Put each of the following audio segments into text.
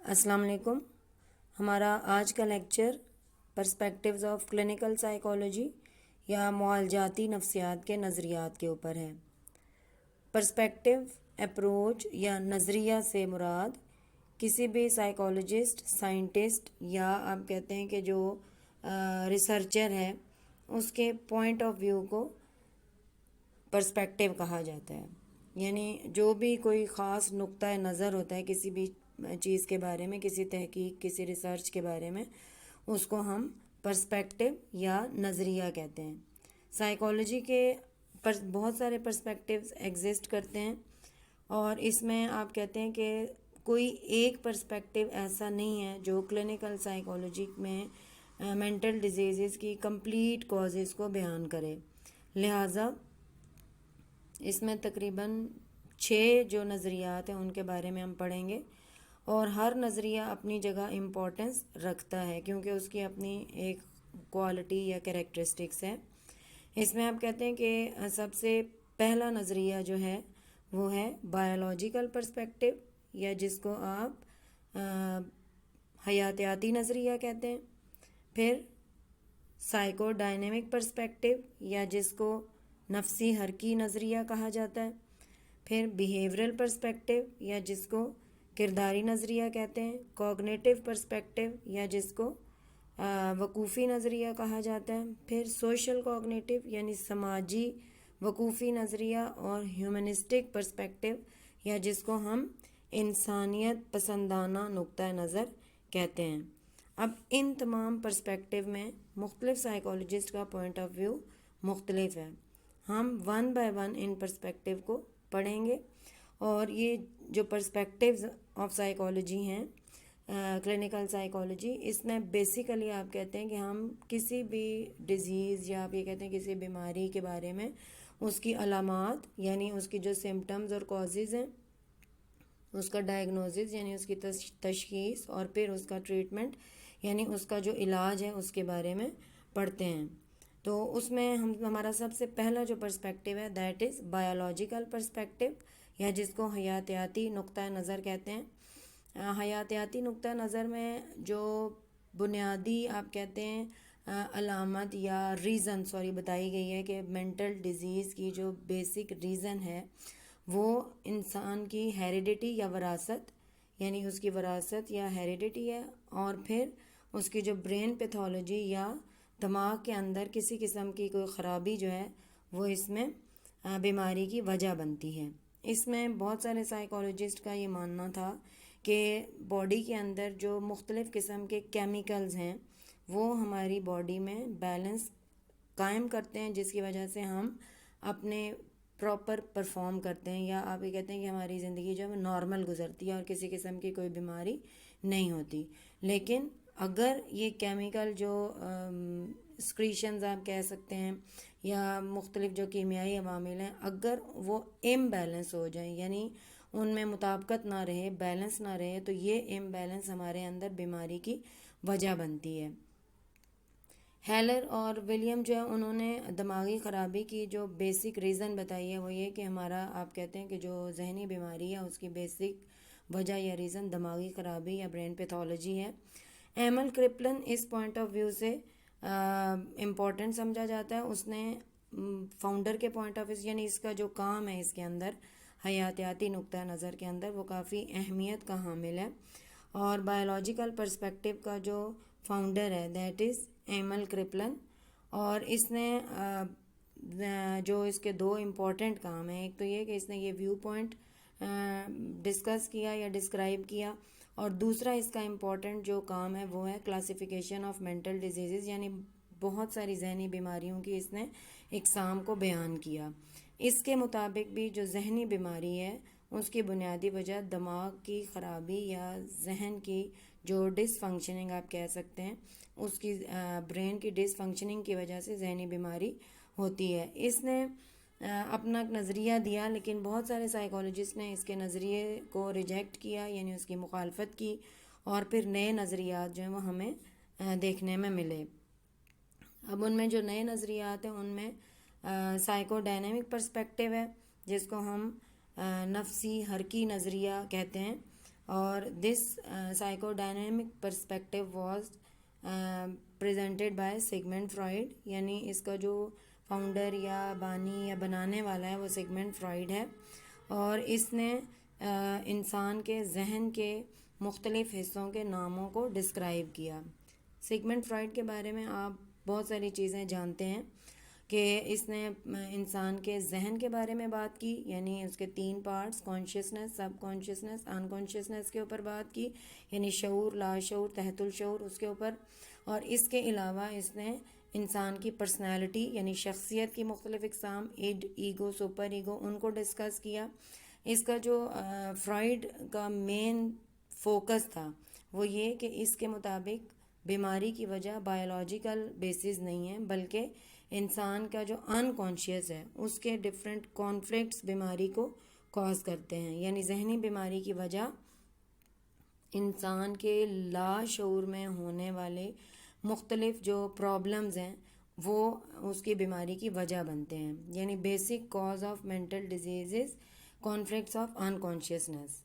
السلام علیکم. ہمارا آج کا lecture perspectives of clinical psychology یا معالجاتی نفسیات کے نظریات کے اوپر ہے. پرسپیکٹیو اپروچ یا نظریہ سے مراد کسی بھی سائیکالوجسٹ، سائنٹسٹ یا آپ کہتے ہیں کہ جو ریسرچر ہے اس کے پوائنٹ آف ویو کو پرسپیکٹیو کہا جاتا ہے. یعنی جو بھی کوئی خاص نقطۂ نظر ہوتا ہے کسی بھی چیز کے بارے میں، کسی تحقیق، کسی ریسرچ کے بارے میں، اس کو ہم پرسپیکٹیو یا نظریہ کہتے ہیں. سائیکالوجی کے بہت سارے پرسپیکٹیوز ایگزسٹ کرتے ہیں اور اس میں آپ کہتے ہیں کہ کوئی ایک پرسپیکٹیو ایسا نہیں ہے جو کلینکل سائیکالوجی میں مینٹل ڈیزیزز کی کمپلیٹ کازز کو بیان کرے. لہٰذا اس میں تقریباً 6 جو نظریات ہیں ان کے بارے میں ہم پڑھیں گے اور ہر نظریہ اپنی جگہ امپورٹنس رکھتا ہے کیونکہ اس کی اپنی ایک کوالٹی یا کریکٹرسٹکس ہے. اس میں آپ کہتے ہیں کہ سب سے پہلا نظریہ جو ہے وہ ہے بایولوجیکل پرسپیکٹیو یا جس کو آپ حیاتیاتی نظریہ کہتے ہیں. پھر سائیکو ڈائنامک پرسپیکٹیو یا جس کو نفسی حرکی نظریہ کہا جاتا ہے. پھر بیہیورل پرسپیکٹیو یا جس کو کرداری نظریہ کہتے ہیں. کوگنیٹیو پرسپیکٹیو یا جس کو وقوفی نظریہ کہا جاتا ہے. پھر سوشل کوگنیٹیو یعنی سماجی وقوفی نظریہ اور ہیومنسٹک پرسپیکٹیو یا جس کو ہم انسانیت پسندانہ نقطۂ نظر کہتے ہیں. اب ان تمام پرسپیکٹیو میں مختلف سائیکالوجسٹ کا پوائنٹ آف ویو مختلف ہے. ہم one by one in perspective کو پڑھیں گے اور یہ جو پرسپیکٹیوز آف سائیکالوجی ہیں کلینکل سائیکالوجی، اس میں بیسیکلی آپ کہتے ہیں کہ ہم کسی بھی ڈیزیز یا آپ یہ کہتے ہیں کسی بیماری کے بارے میں اس کی علامات یعنی اس کی جو سمٹمز اور کازز ہیں، اس کا ڈائگنوزز یعنی اس کی تشخیص اور پھر اس کا ٹریٹمنٹ یعنی اس کا جو علاج ہے اس کے بارے میں پڑھتے ہیں. تو اس میں ہمارا سب سے پہلا جو پرسپیکٹیو ہے دیٹ از بایولوجیکل پرسپیکٹیو یا جس کو حیاتیاتی نقطۂ نظر کہتے ہیں. حیاتیاتی نقطۂ نظر میں جو بنیادی آپ کہتے ہیں علامت یا ریزن بتائی گئی ہے کہ مینٹل ڈیزیز کی جو بیسک ریزن ہے وہ انسان کی ہیریڈیٹی یا وراثت یعنی اس کی وراثت یا ہیریڈیٹی ہے، اور پھر اس کی جو برین پیتھولوجی یا دماغ کے اندر کسی قسم کی کوئی خرابی جو ہے وہ اس میں بیماری کی وجہ بنتی ہے. اس میں بہت سارے سائیکالوجسٹ کا یہ ماننا تھا کہ باڈی کے اندر جو مختلف قسم کے کیمیکلز ہیں وہ ہماری باڈی میں بیلنس قائم کرتے ہیں جس کی وجہ سے ہم اپنے پراپر پرفارم کرتے ہیں یا آپ یہ کہتے ہیں کہ ہماری زندگی جو ہے نارمل گزرتی ہے اور کسی قسم کی کوئی بیماری نہیں ہوتی. لیکن اگر یہ کیمیکل جو سکریشنز آپ کہہ سکتے ہیں یا مختلف جو کیمیائی عوامل ہیں اگر وہ امبیلنس ہو جائیں یعنی ان میں مطابقت نہ رہے، بیلنس نہ رہے، تو یہ امبیلنس ہمارے اندر بیماری کی وجہ بنتی ہے. ہیلر اور ولیم جو ہے انہوں نے دماغی خرابی کی جو بیسک ریزن بتائی ہے وہ یہ کہ ہمارا آپ کہتے ہیں کہ جو ذہنی بیماری ہے اس کی بیسک وجہ یا ریزن دماغی خرابی یا برین پیتھولوجی ہے. ایمل کرپلن اس پوائنٹ آف ویو سے امپورٹنٹ سمجھا جاتا ہے. اس نے فاؤنڈر کے پوائنٹ آف ویو یعنی اس کا جو کام ہے اس کے اندر حیاتیاتی نقطۂ نظر کے اندر وہ کافی اہمیت کا حامل ہے. اور بایولوجیکل پرسپیکٹیو کا جو فاؤنڈر ہے دیٹ از ایمل کرپلن، اور اس نے جو اس کے 2 امپورٹنٹ کام ہیں، ایک تو یہ کہ اس نے یہ ویو پوائنٹ ڈسکس کیا یا ڈسکرائب کیا، اور دوسرا اس کا امپورٹنٹ جو کام ہے وہ ہے کلاسیفیکیشن آف مینٹل ڈیزیزز یعنی بہت ساری ذہنی بیماریوں کی اس نے اقسام کو بیان کیا. اس کے مطابق بھی جو ذہنی بیماری ہے اس کی بنیادی وجہ دماغ کی خرابی یا ذہن کی جو ڈس فنکشننگ آپ کہہ سکتے ہیں اس کی برین کی ڈس فنکشننگ کی وجہ سے ذہنی بیماری ہوتی ہے. اس نے اپنا نظریہ دیا لیکن بہت سارے سائیکالوجسٹ نے اس کے نظریے کو ریجیکٹ کیا یعنی اس کی مخالفت کی، اور پھر نئے نظریات جو ہیں وہ ہمیں دیکھنے میں ملے. اب ان میں جو نئے نظریات ہیں ان میں سائیکو ڈائنامک پرسپیکٹیو ہے جس کو ہم نفسی حرکی نظریہ کہتے ہیں، اور this psychodynamic perspective was presented by Sigmund Freud, یعنی اس کا جو فاؤنڈر یا بانی یا بنانے والا ہے وہ سیگمنٹ فرائڈ ہے، اور اس نے انسان کے ذہن کے مختلف حصوں کے ناموں کو ڈسکرائب کیا۔ سیگمنٹ فرائڈ کے بارے میں آپ بہت ساری چیزیں جانتے ہیں کہ اس نے انسان کے ذہن کے بارے میں بات کی، یعنی اس کے 3 پارٹس، کانشیسنس، سب کانشیسنس، ان کانشیسنس کے اوپر بات کی، یعنی شعور، لاشعور، تحت الشعور، اس کے اوپر۔ اور اس کے علاوہ اس نے انسان کی پرسنالٹی یعنی شخصیت کی مختلف اقسام، ایڈ، ایگو، سپر ایگو، ان کو ڈسکس کیا۔ اس کا جو فرائڈ کا مین فوکس تھا وہ یہ کہ اس کے مطابق بیماری کی وجہ بایولوجیکل بیسز نہیں ہے، بلکہ انسان کا جو ان کانشیس ہے اس کے ڈفرینٹ کانفلکٹس بیماری کو کاز کرتے ہیں، یعنی ذہنی بیماری کی وجہ انسان کے لاشعور میں ہونے والے مختلف جو پرابلمز ہیں وہ اس کی بیماری کی وجہ بنتے ہیں، یعنی basic cause of mental diseases, conflicts of in consciousness.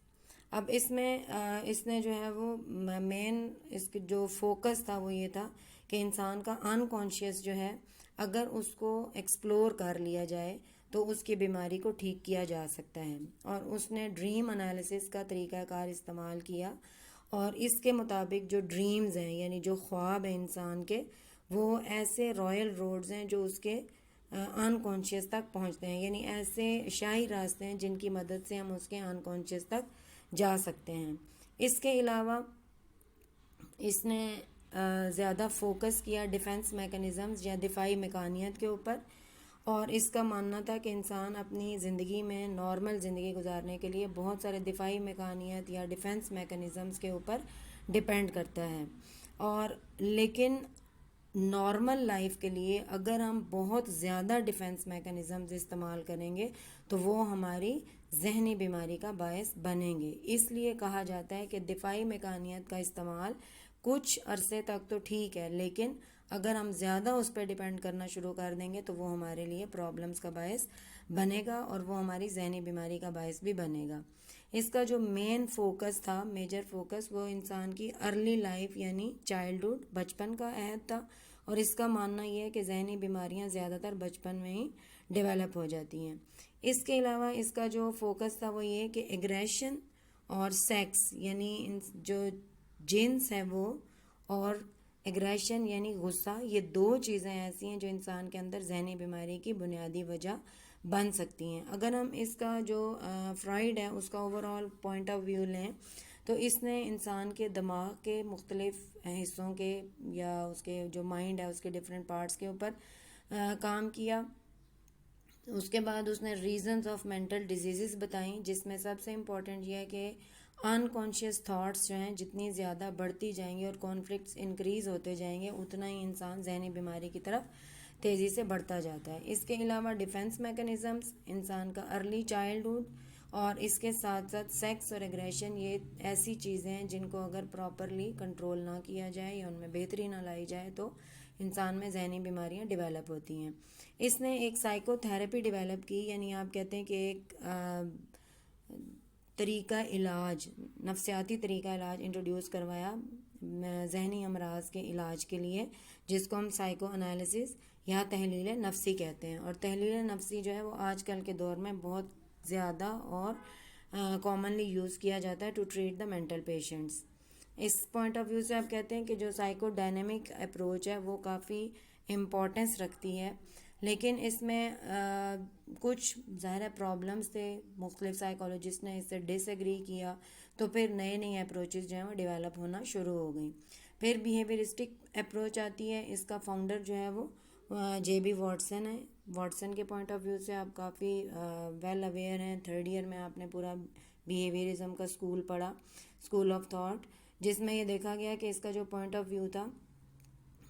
اب اس میں اس نے جو ہے وہ مین اس کی جو فوکس تھا وہ یہ تھا کہ انسان کا ان کانشیس جو ہے اگر اس کو ایکسپلور کر لیا جائے تو اس کی بیماری کو ٹھیک کیا جا سکتا ہے، اور اس نے ڈریم انالیسس کا طریقہ کار استعمال کیا، اور اس کے مطابق جو ڈریمز ہیں یعنی جو خواب ہیں انسان کے، وہ ایسے رائل روڈز ہیں جو اس کے ان کانشیس تک پہنچتے ہیں، یعنی ایسے شاہی راستے ہیں جن کی مدد سے ہم اس کے ان کانشیس تک جا سکتے ہیں۔ اس کے علاوہ اس نے زیادہ فوکس کیا ڈیفنس میکانزمز یا دفاعی میکانیت کے اوپر، اور اس کا ماننا تھا کہ انسان اپنی زندگی میں نارمل زندگی گزارنے کے لیے بہت سارے دفاعی میکانیت یا ڈیفنس میکانزمز کے اوپر ڈیپینڈ کرتا ہے، اور لیکن نارمل لائف کے لیے اگر ہم بہت زیادہ ڈیفنس میکانزمز استعمال کریں گے تو وہ ہماری ذہنی بیماری کا باعث بنیں گے۔ اس لیے کہا جاتا ہے کہ دفاعی میکانیت کا استعمال کچھ عرصے تک تو ٹھیک ہے، لیکن اگر ہم زیادہ اس پہ ڈیپینڈ کرنا شروع کر دیں گے تو وہ ہمارے لیے پرابلمس کا باعث بنے گا، اور وہ ہماری ذہنی بیماری کا باعث بھی بنے گا۔ اس کا جو مین فوکس تھا، میجر فوکس، وہ انسان کی ارلی لائف یعنی چائلڈہڈ، بچپن کا عہد تھا، اور اس کا ماننا یہ ہے کہ ذہنی بیماریاں زیادہ تر بچپن میں ہی ڈیولپ ہو جاتی ہیں۔ اس کے علاوہ اس کا جو فوکس تھا وہ یہ کہ ایگریشن اور سیکس یعنی جو جنس ہے وہ، اور ایگریشن یعنی غصہ، یہ 2 چیزیں ایسی ہیں جو انسان کے اندر ذہنی بیماری کی بنیادی وجہ بن سکتی ہیں۔ اگر ہم اس کا جو فرائڈ ہے اس کا overall point of view لیں تو اس نے انسان کے دماغ کے مختلف حصوں کے یا اس کے جو مائنڈ ہے اس کے ڈفرینٹ پارٹس کے اوپر کام کیا۔ اس کے بعد اس نے ریزنز آف مینٹل ڈیزیزز بتائیں، جس میں سب سے امپورٹنٹ یہ ہے کہ ان کانشیس تھاٹس جو ہیں جتنی زیادہ بڑھتی جائیں گی اور کانفلکٹس انکریز ہوتے جائیں گے اتنا ہی انسان ذہنی بیماری کی طرف تیزی سے بڑھتا جاتا ہے۔ اس کے علاوہ ڈیفنس میکانزمز، انسان کا ارلی چائلڈہڈ، اور اس کے ساتھ ساتھ سیکس اور ایگریشن، یہ ایسی چیزیں ہیں جن کو اگر پراپرلی کنٹرول نہ کیا جائے یا ان میں بہتری نہ لائی جائے تو انسان میں ذہنی بیماریاں ڈیولپ ہوتی ہیں۔ اس نے ایک سائیکو تھیراپی ڈیولپ کی، یعنی آپ کہتے ہیں کہ ایک طریقہ علاج، نفسیاتی طریقہ علاج انٹروڈیوس کروایا ذہنی امراض کے علاج کے لیے، جس کو ہم سائیکو انالیسس یا تحلیل نفسی کہتے ہیں۔ اور تحلیل نفسی جو ہے وہ آج کل کے دور میں بہت زیادہ اور کامنلی یوز کیا جاتا ہے to treat the mental patients. اس پوائنٹ آف ویو سے آپ کہتے ہیں کہ جو سائیکو ڈائنامک اپروچ ہے وہ کافی امپورٹنس رکھتی ہے، لیکن اس میں کچھ ظاہر پرابلمس تھے، مختلف سائیکالوجسٹ نے اس سے ڈس ایگری کیا، تو پھر نئے اپروچز جو ہیں وہ ڈیولپ ہونا شروع ہو گئیں۔ پھر بیہیویئرسٹک اپروچ آتی ہے، اس کا فاؤنڈر جو ہے وہ جے بی واٹسن ہے۔ واٹسن کے پوائنٹ آف ویو سے آپ کافی ویل اویئر ہیں، 3rd ایئر میں آپ نے پورا بیہیویئرزم کا اسکول پڑھا، اسکول آف تھاٹ، جس میں یہ دیکھا گیا کہ اس کا جو پوائنٹ آف ویو تھا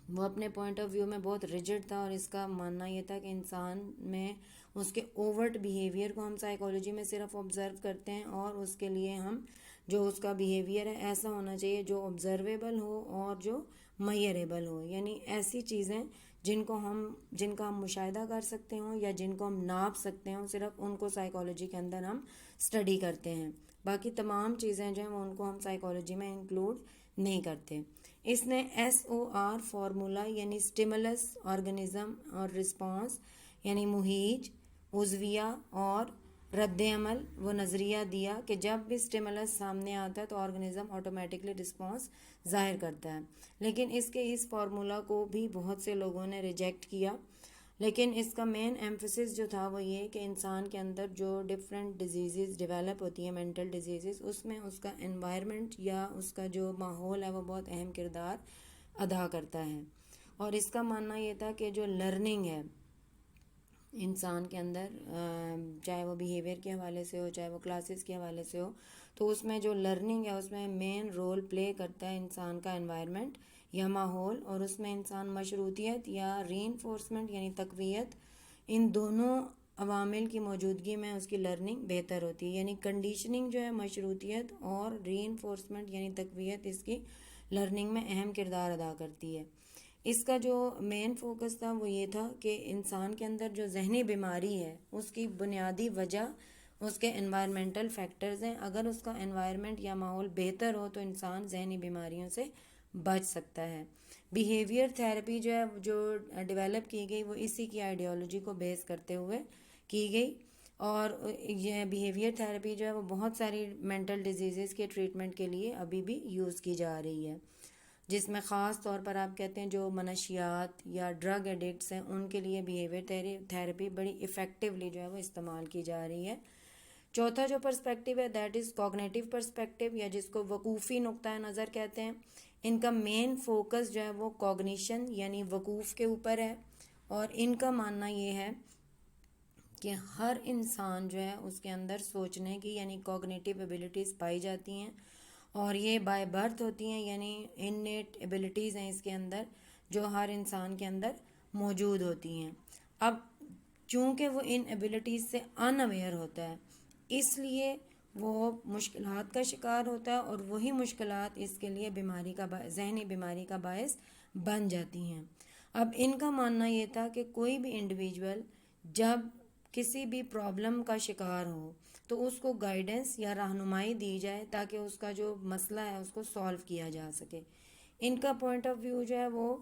وہ اپنے پوائنٹ آف ویو میں بہت ریجڈ تھا، اور اس کا ماننا یہ تھا کہ انسان میں اس کے اوورٹ بیہیویئر کو ہم سائیکالوجی میں صرف آبزرو کرتے ہیں، اور اس کے لیے ہم جو اس کا بیہیویئر ہے ایسا ہونا چاہیے جو آبزرویبل ہو اور جو میئریبل ہو، یعنی ایسی چیزیں جن کا ہم مشاہدہ کر سکتے ہوں یا جن کو ہم ناپ سکتے ہوں، صرف ان کو سائیکالوجی کے اندر ہم اسٹڈی کرتے ہیں۔ باقی تمام چیزیں جو ہیں وہ ان کو ہم سائیکالوجی میں انکلوڈ نہیں کرتے. اس نے SOR فارمولا یعنی اسٹیمولس، آرگنزم اور رسپانس یعنی مہیج، عضویہ اور رد عمل، وہ نظریہ دیا کہ جب بھی اسٹیمولس سامنے آتا ہے تو آرگنزم آٹومیٹکلی رسپانس ظاہر کرتا ہے. لیکن اس فارمولا کو بھی بہت سے لوگوں نے ریجیکٹ کیا. لیکن اس کا مین ایمفسس جو تھا وہ یہ کہ انسان کے اندر جو ڈفرینٹ ڈیزیزز ڈیولپ ہوتی ہیں، مینٹل ڈیزیزز، اس میں اس کا انوائرمنٹ یا اس کا جو ماحول ہے وہ بہت اہم کردار ادا کرتا ہے. اور اس کا ماننا یہ تھا کہ جو لرننگ ہے انسان کے اندر، چاہے وہ بیہیویئر کے حوالے سے ہو، چاہے وہ کلاسز کے حوالے سے ہو، تو اس میں جو لرننگ ہے اس میں مین رول پلے کرتا ہے انسان کا انوائرمنٹ یا ماحول. اور اس میں انسان مشروطیت یا ری انفورسمنٹ یعنی تقویت، ان دونوں عوامل کی موجودگی میں اس کی لرننگ بہتر ہوتی ہے. یعنی کنڈیشننگ جو ہے مشروطیت اور ری انفورسمنٹ یعنی تقویت اس کی لرننگ میں اہم کردار ادا کرتی ہے. اس کا جو مین فوکس تھا وہ یہ تھا کہ انسان کے اندر جو ذہنی بیماری ہے اس کی بنیادی وجہ اس کے انوائرمنٹل فیکٹرز ہیں. اگر اس کا انوائرمنٹ یا ماحول بہتر ہو تو انسان ذہنی بیماریوں سے بچ سکتا ہے. بیہیویئر تھیراپی جو ہے جو ڈیولپ کی گئی وہ اسی کی آئیڈیالوجی کو بیس کرتے ہوئے کی گئی. اور یہ بیہیویئر تھیراپی جو ہے وہ بہت ساری مینٹل ڈیزیزز کے ٹریٹمنٹ کے لیے ابھی بھی یوز کی جا رہی ہے، جس میں خاص طور پر آپ کہتے ہیں جو منشیات یا ڈرگ ایڈکٹس ہیں ان کے لیے بیہیویئر تھیراپی بڑی افیکٹولی جو ہے وہ استعمال کی جا رہی ہے. چوتھا جو پرسپیکٹیو ہے دیٹ از کوگنیٹیو پرسپیکٹیو یا جس کو وقوفی نقطۂ نظر کہتے ہیں. ان کا مین فوکس جو ہے وہ کوگنیشن یعنی وقوف کے اوپر ہے. اور ان کا ماننا یہ ہے کہ ہر انسان جو ہے اس کے اندر سوچنے کی یعنی کوگنیٹیو ایبیلٹیز پائی جاتی ہیں اور یہ بائی برتھ ہوتی ہیں، یعنی انیٹ ایبیلٹیز ہیں اس کے اندر جو ہر انسان کے اندر موجود ہوتی ہیں. اب چونکہ وہ ان ایبیلٹیز سے ان اویئر ہوتا ہے اس لیے وہ مشکلات کا شکار ہوتا ہے اور وہی مشکلات اس کے لیے ذہنی بیماری کا باعث بن جاتی ہیں. اب ان کا ماننا یہ تھا کہ کوئی بھی انڈیویجول جب کسی بھی پرابلم کا شکار ہو تو اس کو گائیڈنس یا رہنمائی دی جائے تاکہ اس کا جو مسئلہ ہے اس کو سالو کیا جا سکے. ان کا پوائنٹ آف ویو جو ہے وہ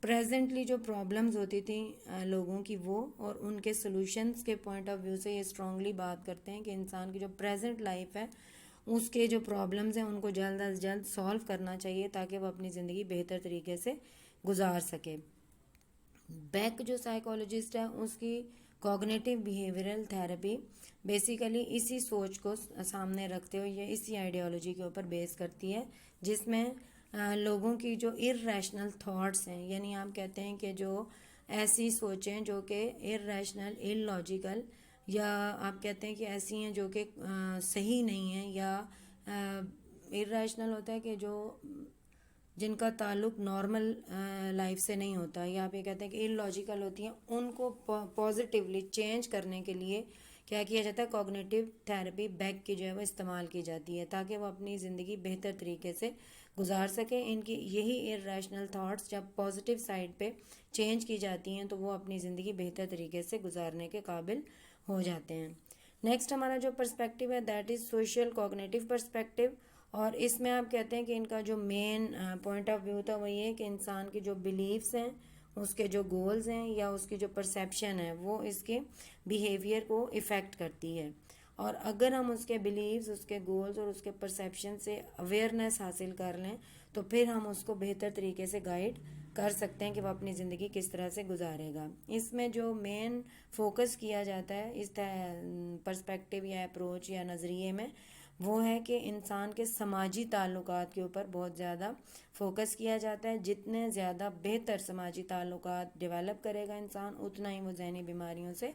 پریزنٹلی جو پرابلمز ہوتی تھیں لوگوں کی وہ اور ان کے سلوشنز کے پوائنٹ آف ویو سے یہ اسٹرانگلی بات کرتے ہیں کہ انسان کی جو پریزنٹ لائف ہے اس کے جو پرابلمز ہیں ان کو جلد از جلد سالو کرنا چاہیے تاکہ وہ اپنی زندگی بہتر طریقے سے گزار سکے. بیک جو سائیکالوجسٹ ہے اس کی کوگنیٹیو بیہیویئرل تھیراپی بیسیکلی اسی سوچ کو سامنے رکھتے ہوئے یہ اسی آئیڈیالوجی کے اوپر بیس کرتی ہے جس میں لوگوں کی جو ارریشنل تھاٹس ہیں، یعنی آپ کہتے ہیں کہ جو ایسی سوچیں جو کہ ارریشنل ان لاجیکل یا آپ کہتے ہیں کہ ایسی ہیں جو کہ صحیح نہیں ہیں یا ارریشنل ہوتا ہے کہ جو جن کا تعلق نارمل لائف سے نہیں ہوتا، یا آپ یہ کہتے ہیں کہ ان لاجیکل ہوتی ہیں، ان کو پازیٹیولی چینج کرنے کے لیے کیا کیا جاتا ہے کوگنیٹیو تھیراپی بیک کی جو ہے وہ استعمال کی جاتی ہے تاکہ وہ اپنی زندگی بہتر طریقے سے گزار سکیں. ان کی یہی ارریشنل تھاٹس جب پازیٹیو سائڈ پہ چینج کی جاتی ہیں تو وہ اپنی زندگی بہتر طریقے سے گزارنے کے قابل ہو جاتے ہیں. نیکسٹ ہمارا جو پرسپیکٹیو ہے that is social cognitive perspective. اور اس میں آپ کہتے ہیں کہ ان کا جو مین پوائنٹ آف ویو تھا وہ یہ ہے کہ انسان کی جو بلیفس ہیں، اس کے جو گولز ہیں یا اس کی جو پرسیپشن ہے وہ اس کے بیہیویئر کو افیکٹ کرتی ہے. اور اگر ہم اس کے بلیفز، اس کے گولز اور اس کے پرسیپشن سے اویئرنیس حاصل کر لیں تو پھر ہم اس کو بہتر طریقے سے گائیڈ کر سکتے ہیں کہ وہ اپنی زندگی کس طرح سے گزارے گا. اس میں جو مین فوکس کیا جاتا ہے اس پرسپیکٹیو یا اپروچ یا نظریے میں وہ ہے کہ انسان کے سماجی تعلقات کے اوپر بہت زیادہ فوکس کیا جاتا ہے. جتنے زیادہ بہتر سماجی تعلقات ڈیولپ کرے گا انسان اتنا ہی وہ ذہنی بیماریوں سے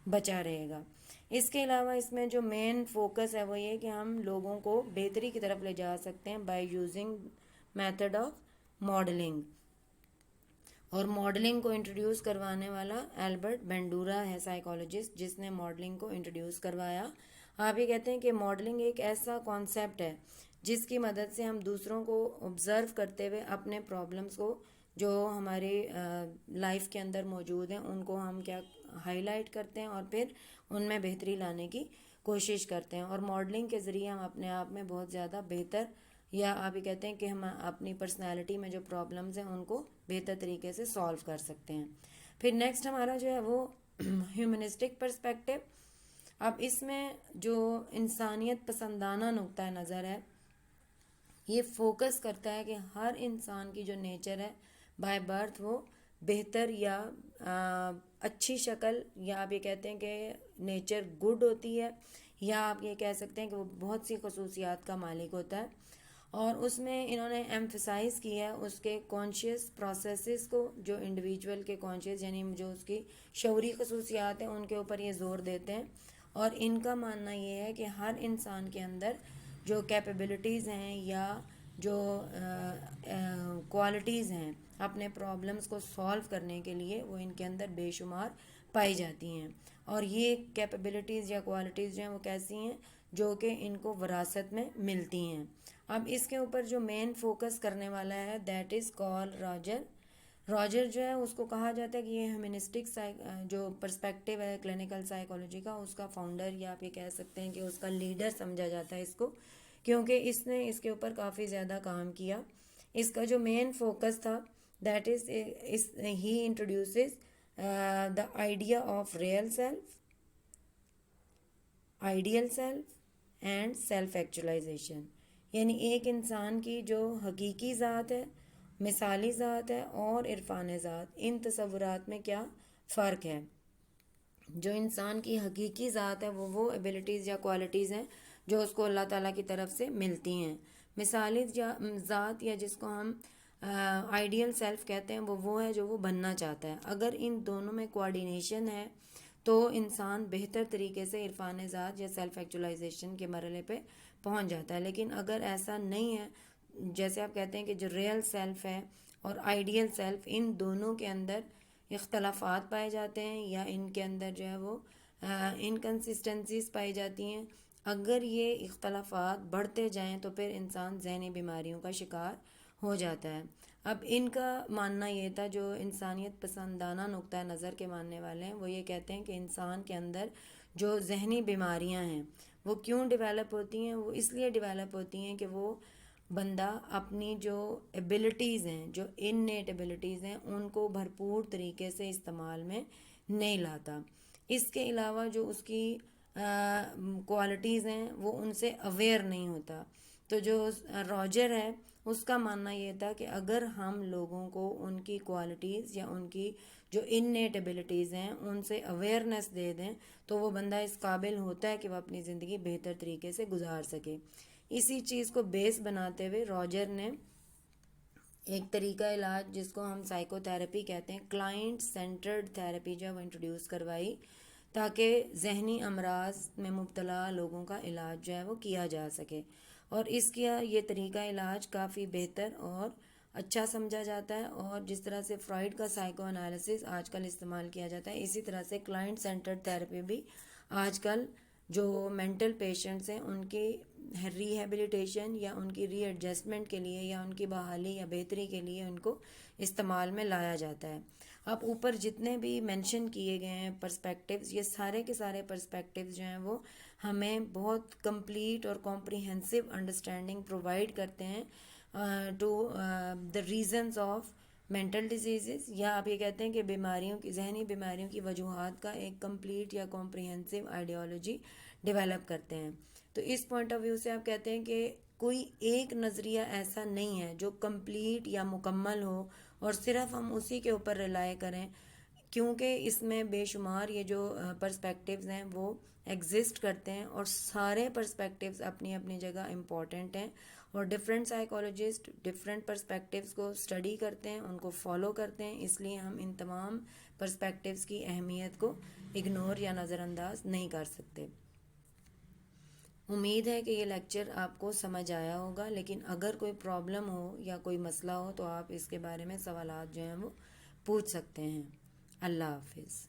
بچا رہے گا. اس کے علاوہ اس میں جو مین فوکس ہے وہ یہ کہ ہم لوگوں کو بہتری کی طرف لے جا سکتے ہیں by using method of modelling. اور ماڈلنگ کو انٹروڈیوس کروانے والا البرٹ بینڈورا ہے سائیکالوجسٹ جس نے ماڈلنگ کو انٹروڈیوس کروایا. آپ یہ کہتے ہیں کہ ماڈلنگ ایک ایسا کانسیپٹ ہے جس کی مدد سے ہم دوسروں کو آبزرو کرتے ہوئے اپنے پرابلمس کو جو ہماری لائف کے اندر موجود ہیں ان کو ہم کیا ہائی لائٹ کرتے ہیں اور پھر ان میں بہتری لانے کی کوشش کرتے ہیں، اور ماڈلنگ کے ذریعے ہم اپنے آپ میں بہت زیادہ بہتر، یا آپ یہ کہتے ہیں کہ ہم اپنی پرسنالٹی میں جو پرابلمز ہیں ان کو بہتر طریقے سے سالو کر سکتے ہیں۔ پھر نیکسٹ ہمارا جو ہے وہ ہیومنسٹک پرسپیکٹیو۔ اب اس میں جو انسانیت پسندانہ نقطہ نظر ہے، یہ فوکس کرتا ہے کہ ہر انسان کی جو نیچر ہے بائی برتھ وہ بہتر یا اچھی شکل، یا آپ یہ کہتے ہیں کہ نیچر گڈ ہوتی ہے، یا آپ یہ کہہ سکتے ہیں کہ وہ بہت سی خصوصیات کا مالک ہوتا ہے، اور اس میں انہوں نے ایمفسائز کیا ہے اس کے کانشیس پروسیسز کو، جو انڈیویجول کے کانشیس یعنی جو اس کی شعوری خصوصیات ہیں ان کے اوپر یہ زور دیتے ہیں، اور ان کا ماننا یہ ہے کہ ہر انسان کے اندر جو کیپیبلٹیز ہیں یا جو کوالٹیز ہیں اپنے پرابلمس کو سولو کرنے کے لیے، وہ ان کے اندر بے شمار پائی جاتی ہیں، اور یہ کیپیبلٹیز یا کوالٹیز جو ہیں وہ کیسی ہیں، جو کہ ان کو وراثت میں ملتی ہیں۔ اب اس کے اوپر جو مین فوکس کرنے والا ہے دیٹ از کال راجر جو ہے اس کو کہا جاتا ہے کہ یہ ہیومنسٹک جو پرسپیکٹیو ہے کلینکل سائیکالوجی کا، اس کا فاؤنڈر یا آپ یہ کہہ سکتے ہیں کہ اس کا لیڈر سمجھا جاتا ہے اس کو، کیونکہ اس نے اس کے اوپر کافی زیادہ کام کیا۔ اس کا جو مین فوکس تھا that is he introduces the idea of real self, ideal self and self actualisation, یعنی ایک انسان کی جو حقیقی ذات ہے، مثالی ذات ہے، اور عرفان ذات، ان تصورات میں کیا فرق ہے۔ جو انسان کی حقیقی ذات ہے وہ ایبلٹیز یا کوالٹیز ہیں جو اس کو اللہ تعالیٰ کی طرف سے ملتی ہیں۔ مثالی ذات یا جس کو ہم آئیڈیل سیلف کہتے ہیں وہ ہے جو وہ بننا چاہتا ہے۔ اگر ان دونوں میں کوارڈینیشن ہے تو انسان بہتر طریقے سے عرفان ذات یا سیلف ایکچولائزیشن کے مرحلے پہ پہنچ جاتا ہے، لیکن اگر ایسا نہیں ہے، جیسے آپ کہتے ہیں کہ جو ریئل سیلف ہے اور آئیڈیل سیلف، ان دونوں کے اندر اختلافات پائے جاتے ہیں یا ان کے اندر جو ہے وہ انکنسسٹنسیز پائی جاتی ہیں، اگر یہ اختلافات بڑھتے جائیں تو پھر انسان ذہنی بیماریوں کا شکار ہو جاتا ہے۔ اب ان کا ماننا یہ تھا، جو انسانیت پسندانہ نقطہ نظر کے ماننے والے ہیں، وہ یہ کہتے ہیں کہ انسان کے اندر جو ذہنی بیماریاں ہیں وہ کیوں ڈیولپ ہوتی ہیں؟ وہ اس لیے ڈیولپ ہوتی ہیں کہ وہ بندہ اپنی جو ایبلٹیز ہیں، جو انیٹ ایبلٹیز ہیں، ان کو بھرپور طریقے سے استعمال میں نہیں لاتا۔ اس کے علاوہ جو اس کی کوالٹیز ہیں وہ ان سے اویئر نہیں ہوتا۔ تو جو راجر ہے اس کا ماننا یہ تھا کہ اگر ہم لوگوں کو ان کی کوالٹیز یا ان کی جو انیٹ ایبلٹیز ہیں ان سے اویئرنیس دے دیں تو وہ بندہ اس قابل ہوتا ہے کہ وہ اپنی زندگی بہتر طریقے سے گزار سکے۔ اسی چیز کو بیس بناتے ہوئے راجر نے ایک طریقہ علاج جس کو ہم سائیکو تھراپی کہتے ہیں، کلائنٹ سینٹرڈ تھراپی، جو وہ انٹروڈیوس کروائی تاکہ ذہنی امراض میں مبتلا لوگوں کا علاج جو ہے وہ کیا جا سکے، اور اس کا یہ طریقہ علاج کافی بہتر اور اچھا سمجھا جاتا ہے، اور جس طرح سے فرائیڈ کا سائیکو انالیسس آج کل استعمال کیا جاتا ہے، اسی طرح سے کلائنٹ سینٹرڈ تھراپی بھی آج کل جو مینٹل پیشنٹس ہیں ان کی ریہیبلیٹیشن یا ان کی ری ایڈجسٹمنٹ کے لیے یا ان کی بحالی یا بہتری کے لیے ان کو استعمال میں لایا جاتا ہے۔ اب اوپر جتنے بھی مینشن کیے گئے ہیں پرسپیکٹیوز، یہ سارے کے سارے پرسپیکٹیوز جو ہیں وہ ہمیں بہت کمپلیٹ اور کمپریہنسو انڈرسٹینڈنگ پرووائڈ کرتے ہیں to the reasons of mental diseases, یا آپ یہ کہتے ہیں کہ بیماریوں کی، ذہنی بیماریوں کی وجوہات کا ایک کمپلیٹ یا کمپریہنسو آئیڈیالوجی ڈیولپ کرتے ہیں۔ تو اس پوائنٹ آف ویو سے آپ کہتے ہیں کہ کوئی ایک نظریہ ایسا نہیں ہے جو کمپلیٹ یا مکمل ہو اور صرف ہم اسی کے اوپر ریلائے کریں، کیونکہ اس میں بے شمار یہ جو پرسپیکٹیوز ہیں وہ ایگزسٹ کرتے ہیں، اور سارے پرسپیکٹیوز اپنی اپنی جگہ امپورٹنٹ ہیں، اور ڈفرینٹ سائیکالوجسٹ ڈفرینٹ پرسپیکٹیوز کو اسٹڈی کرتے ہیں، ان کو فالو کرتے ہیں، اس لیے ہم ان تمام پرسپیکٹیوز کی اہمیت کو اگنور یا نظر انداز نہیں کر سکتے۔ امید ہے کہ یہ لیکچر آپ کو سمجھ آیا ہوگا، لیکن اگر کوئی پرابلم ہو یا کوئی مسئلہ ہو تو آپ اس کے بارے میں سوالات جو ہیں وہ پوچھ سکتے ہیں۔ اللہ حافظ۔